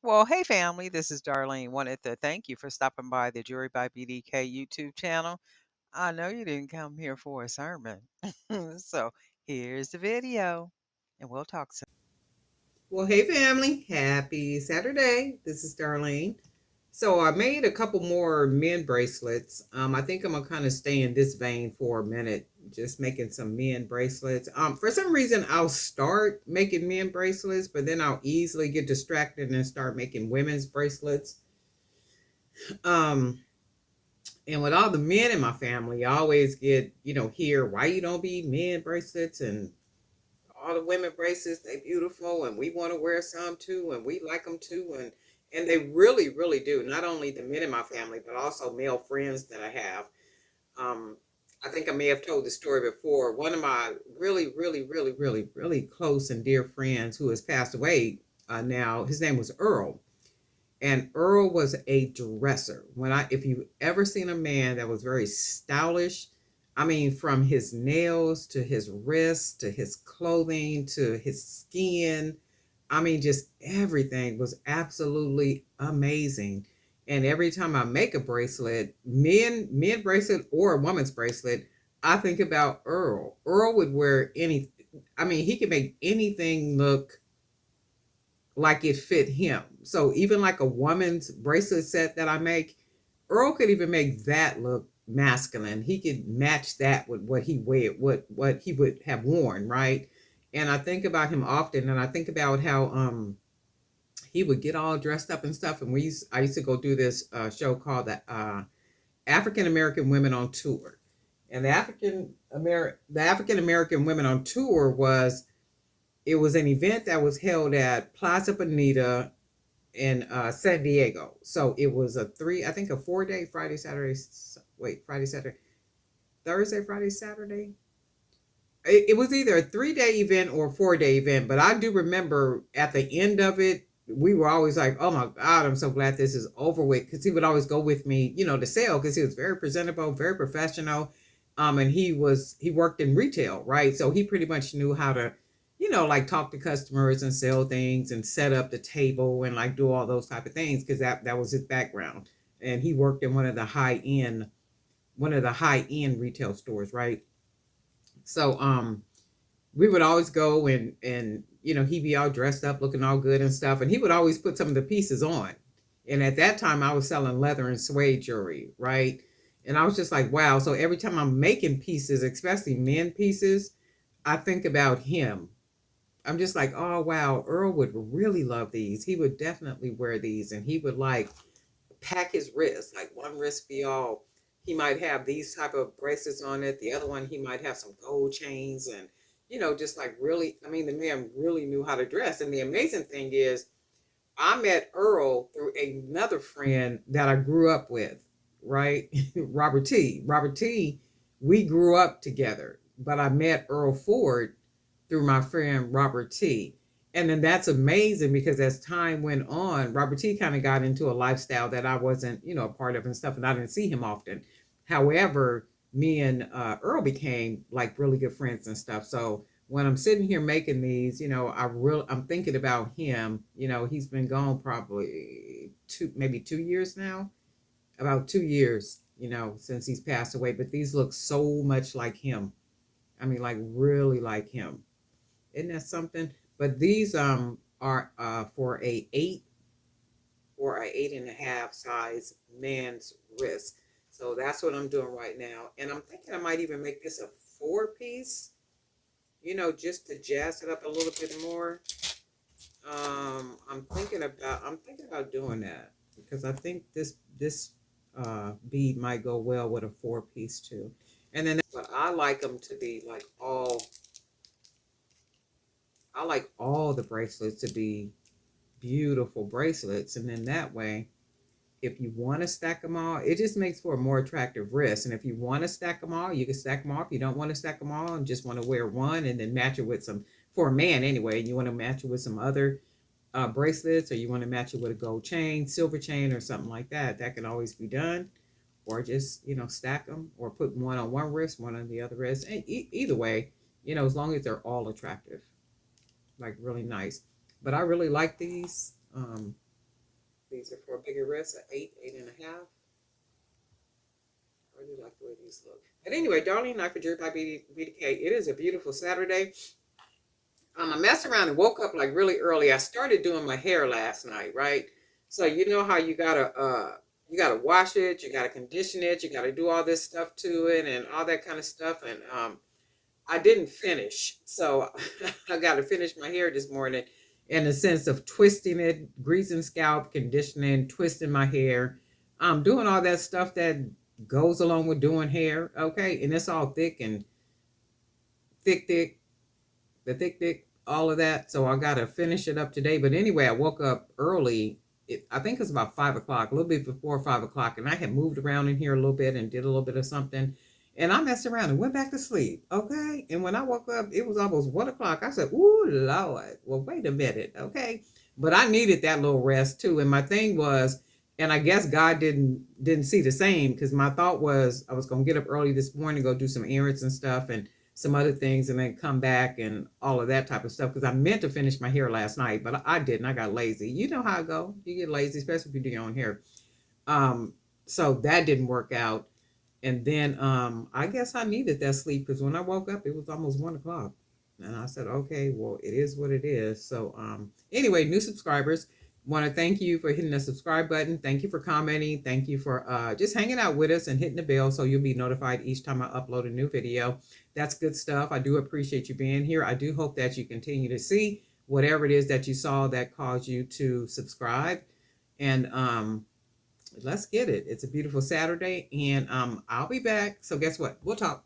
Well, hey family, this is Darlene. Wanted to thank you for stopping by the Jury by BDK YouTube channel. I know you didn't come here for a sermon. So here's the video, and we'll talk soon. Well, hey family, happy Saturday. This is Darlene. So I made a couple more men bracelets. I think I'm gonna kind of stay in this vein for a minute, just making some men bracelets. For some reason I'll start making men bracelets, but then I'll easily get distracted and start making women's bracelets. Um, and with all the men in my family, I always get, hear why you don't be men bracelets and all the women bracelets, they beautiful and we want to wear some too and we like them too, and they really really do. Not only the men in my family but also male friends that I have. um I think I may have told the story before. One of my really close and dear friends who has passed away, now, his name was Earl. And Earl was a dresser. If you ever seen a man that was very stylish, I mean, from his nails to his wrists to his clothing to his skin, I mean, just everything was absolutely amazing. And every time I make a bracelet, men bracelet or a woman's bracelet, I think about Earl. Earl would wear any. I mean, he could make anything look like it fit him. So even like a woman's bracelet set that I make, Earl could even make that look masculine. He could match that with what he wear, what he would have worn, right? And I think about him often, and I think about how he would get all dressed up and stuff. And I used to go do this show called the African American Women on Tour, and the African American Women on Tour was, it was an event that was held at Plaza Bonita in San Diego. So it was I think a 4 day, Friday, Saturday, Thursday, Friday, Saturday. It was either a 3 day event or a 4 day event, but I do remember at the end of it, we were always like, oh my God, I'm so glad this is over with. Because he would always go with me, to sell, because he was very presentable, very professional. And he worked in retail, right? So he pretty much knew how to, like talk to customers and sell things and set up the table and like do all those type of things, because that was his background. And he worked in one of the high end retail stores, right? So we would always go, and he'd be all dressed up looking all good and stuff, and he would always put some of the pieces on. And at that time I was selling leather and suede jewelry, right? And I was just like, wow. So every time I'm making pieces, especially men pieces, I think about him. I'm just like, oh wow, Earl would really love these. He would definitely wear these, and he would like pack his wrist, like one wrist be all, he might have these type of bracelets on it, the other one he might have some gold chains, and just like really, I mean, the man really knew how to dress. And the amazing thing is, I met Earl through another friend that I grew up with, right? Robert T, we grew up together, but I met Earl Ford through my friend Robert T. And then that's amazing, because as time went on, Robert T kind of got into a lifestyle that I wasn't, a part of and stuff, and I didn't see him often. However, me and Earl became like really good friends and stuff. So when I'm sitting here making these, I'm thinking about him. He's been gone probably maybe 2 years now, about 2 years, since he's passed away. But these look so much like him. I mean, like really like him. Isn't that something? But these are for a 8.5 size man's wrist. So that's what I'm doing right now. And I'm thinking I might even make this a 4 piece, just to jazz it up a little bit more. I'm thinking about doing that, because I think this bead might go well with a 4 piece too. And then, but I like all the bracelets to be beautiful bracelets. And then that way, if you want to stack them all, it just makes for a more attractive wrist. And if you want to stack them all, you can stack them all. If you don't want to stack them all and just want to wear one and then match it with some, for a man anyway, and you want to match it with some other bracelets, or you want to match it with a gold chain, silver chain, or something like that, that can always be done. Or just, stack them, or put one on one wrist, one on the other wrist. And either way, as long as they're all attractive, like really nice. But I really like these. These are for bigger wrists, an 8, 8.5. I really like the way these look. But anyway, Darlene and I for Jerry by BDK. It is a beautiful Saturday. I messed around and woke up like really early. I started doing my hair last night, right? So you know how you gotta wash it, you gotta condition it, you gotta do all this stuff to it and all that kind of stuff. And I didn't finish, so I got to finish my hair this morning in the sense of twisting it, greasing scalp, conditioning, twisting my hair, doing all that stuff that goes along with doing hair. Okay, and it's all thick and thick, thick, all of that. So I got to finish it up today. But anyway, I woke up early. I think it's about 5 o'clock, a little bit before 5 o'clock, and I had moved around in here a little bit and did a little bit of something. And I messed around and went back to sleep. Okay. And when I woke up, it was almost 1 o'clock. I said, "Ooh, Lord. Well, wait a minute." Okay. But I needed that little rest too. And my thing was, and I guess God didn't see the same because my thought was I was gonna get up early this morning, go do some errands and stuff and some other things and then come back and all of that type of stuff because I meant to finish my hair last night, but I didn't. I got lazy. You know how I go. You get lazy, especially if you do your own hair. Um, so that didn't work out. And then I guess I needed that sleep because when I woke up, it was almost 1 o'clock. And I said, okay, well, it is what it is. So anyway, new subscribers, want to thank you for hitting the subscribe button. Thank you for commenting. Thank you for just hanging out with us and hitting the bell so you'll be notified each time I upload a new video. That's good stuff. I do appreciate you being here. I do hope that you continue to see whatever it is that you saw that caused you to subscribe. And let's get it. It's a beautiful Saturday, and I'll be back. So guess what? We'll talk.